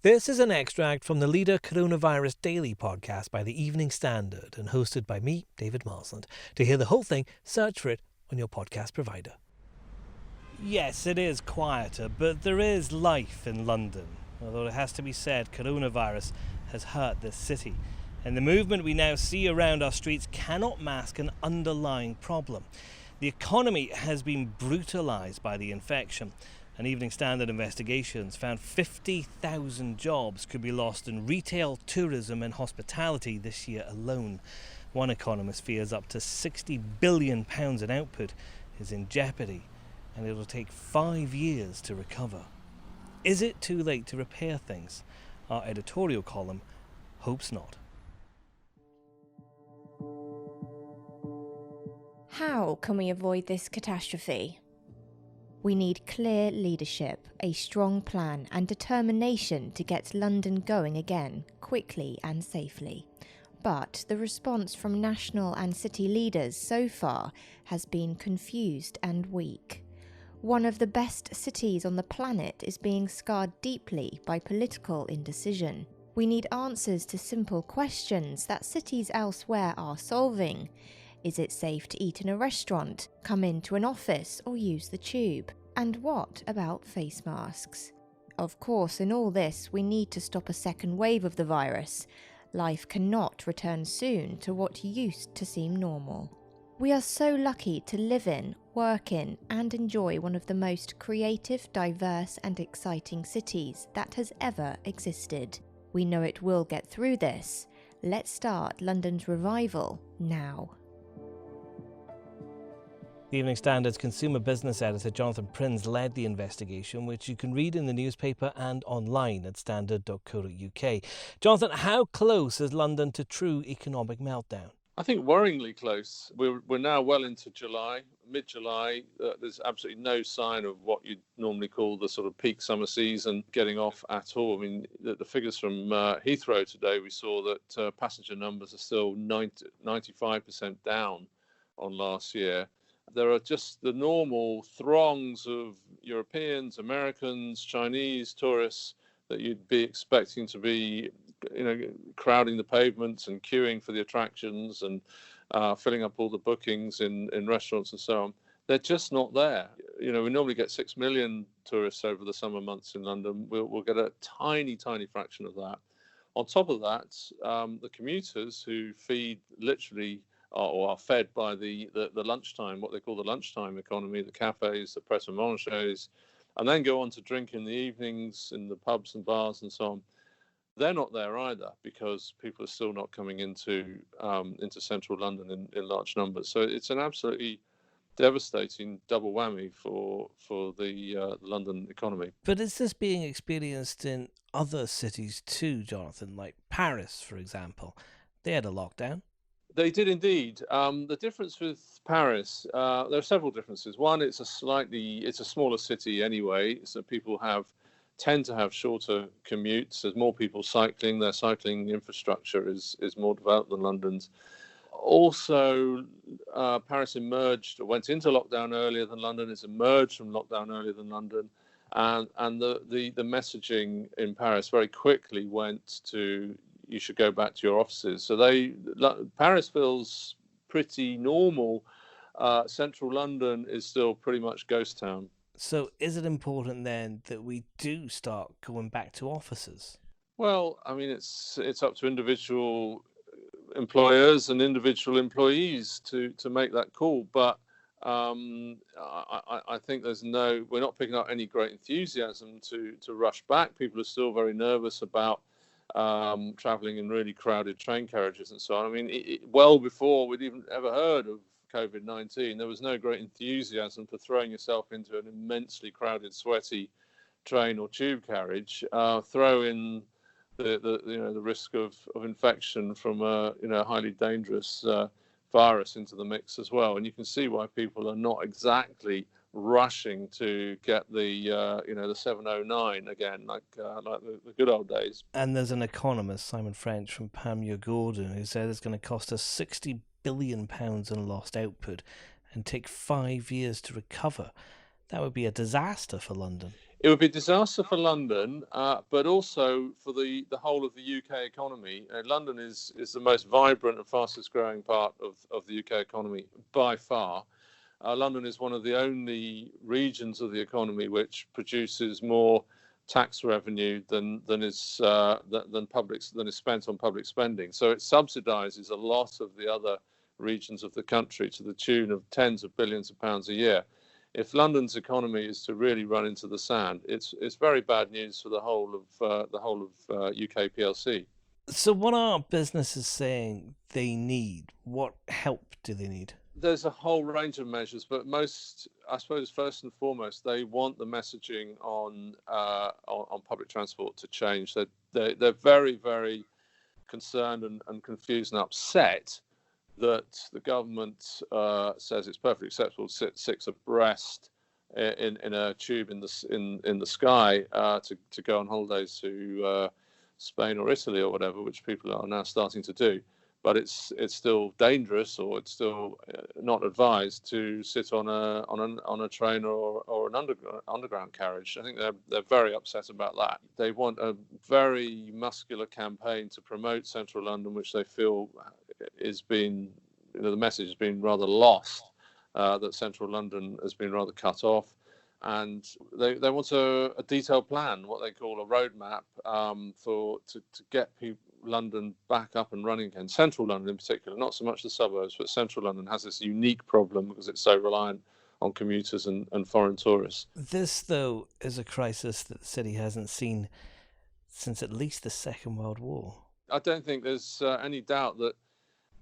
This is an extract from the Leader Coronavirus Daily podcast by the Evening Standard and hosted by me, David Marsland. To hear the whole thing, search for it on your podcast provider. Yes, it is quieter, but there is life in London. Although it has to be said, coronavirus has hurt this city. And the movement we now see around our streets cannot mask an underlying problem. The economy has been brutalised by the infection. An Evening Standard investigations found 50,000 jobs could be lost in retail, tourism and hospitality this year alone. One economist fears up to £60 billion in output is in jeopardy, and it'll take 5 years to recover. Is it too late to repair things? Our editorial column hopes not. How can we avoid this catastrophe? We need clear leadership, a strong plan and determination to get London going again, quickly and safely. But the response from national and city leaders so far has been confused and weak. One of the best cities on the planet is being scarred deeply by political indecision. We need answers to simple questions that cities elsewhere are solving. Is it safe to eat in a restaurant, come into an office or use the tube? And what about face masks? Of course, in all this, we need to stop a second wave of the virus. Life cannot return soon to what used to seem normal. We are so lucky to live in, work in, and enjoy one of the most creative, diverse, and exciting cities that has ever existed. We know it will get through this. Let's start London's revival now. The Evening Standard's consumer business editor Jonathan Prynn led the investigation, which you can read in the newspaper and online at standard.co.uk. Jonathan, how close is London to true economic meltdown? I think worryingly close. We're now well into July, mid-July. There's absolutely no sign of what you'd normally call the sort of peak summer season getting off at all. I mean, the figures from Heathrow today, we saw that passenger numbers are still 95% down on last year. There are just the normal throngs of Europeans, Americans, Chinese tourists that you'd be expecting to be, crowding the pavements and queuing for the attractions and filling up all the bookings in restaurants and so on. They're just not there. We normally get 6 million tourists over the summer months in London. We'll get a tiny, tiny fraction of that. On top of that, the commuters who feed literally or are fed by the lunchtime, what they call the lunchtime economy, the cafes, the pret a manger's, and then go on to drink in the evenings in the pubs and bars and so on. They're not there either because people are still not coming into central London in large numbers. So it's an absolutely devastating double whammy for the London economy. But is this being experienced in other cities too, Jonathan, like Paris, for example? They had a lockdown. They did indeed. The difference with Paris, there are several differences. One, it's a smaller city anyway, so people tend to have shorter commutes. There's more people cycling. Their cycling infrastructure is more developed than London's. Also, Paris went into lockdown earlier than London. It's emerged from lockdown earlier than London, and the messaging in Paris very quickly went to, you should go back to your offices. So Paris feels pretty normal. Central London is still pretty much ghost town. So is it important then that we do start going back to offices? Well, I mean, it's up to individual employers and individual employees to make that call. But I think we're not picking up any great enthusiasm to rush back. People are still very nervous about traveling in really crowded train carriages and so on. I mean, well before we'd even ever heard of COVID-19, there was no great enthusiasm for throwing yourself into an immensely crowded, sweaty train or tube carriage. Throw in the risk of infection from a highly dangerous virus into the mix as well, and you can see why people are not exactly rushing to get the 709 again, like the good old days. And there's an economist, Simon French from Panmure Gordon, who said it's going to cost us £60 billion in lost output and take 5 years to recover. That would be a disaster for London. It would be a disaster for London, but also for the whole of the UK economy. London is the most vibrant and fastest growing part of the UK economy by far. London is one of the only regions of the economy which produces more tax revenue than is spent on public spending. So it subsidises a lot of the other regions of the country to the tune of tens of billions of pounds a year. If London's economy is to really run into the sand, it's very bad news for the whole of UK PLC. So what are businesses saying they need? What help do they need? There's a whole range of measures, but most, I suppose, first and foremost, they want the messaging on public transport to change. They're very, very concerned and confused and upset that the government says it's perfectly acceptable to sit six abreast in a tube in the sky to go on holidays to Spain or Italy or whatever, which people are now starting to do. But it's still dangerous, or it's still not advised to sit on a train or an underground carriage. I think they're very upset about that. They want a very muscular campaign to promote Central London, which they feel is being, the message has been rather lost, that Central London has been rather cut off. And they want a detailed plan, what they call a roadmap, to get London back up and running again. Central London in particular, not so much the suburbs, but Central London has this unique problem because it's so reliant on commuters and foreign tourists. This, though, is a crisis that the city hasn't seen since at least the Second World War. I don't think there's any doubt that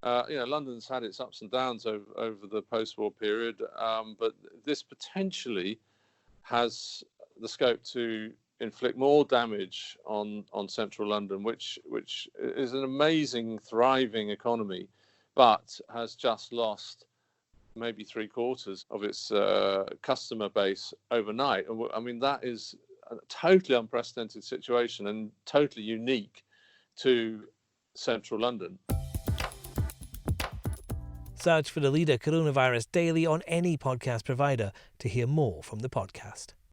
London's had its ups and downs over the post-war period, but this potentially has the scope to inflict more damage on Central London, which is an amazing, thriving economy, but has just lost maybe 3/4 of its customer base overnight. And I mean, that is a totally unprecedented situation and totally unique to Central London. Search for the Leader Coronavirus Daily on any podcast provider to hear more from the podcast.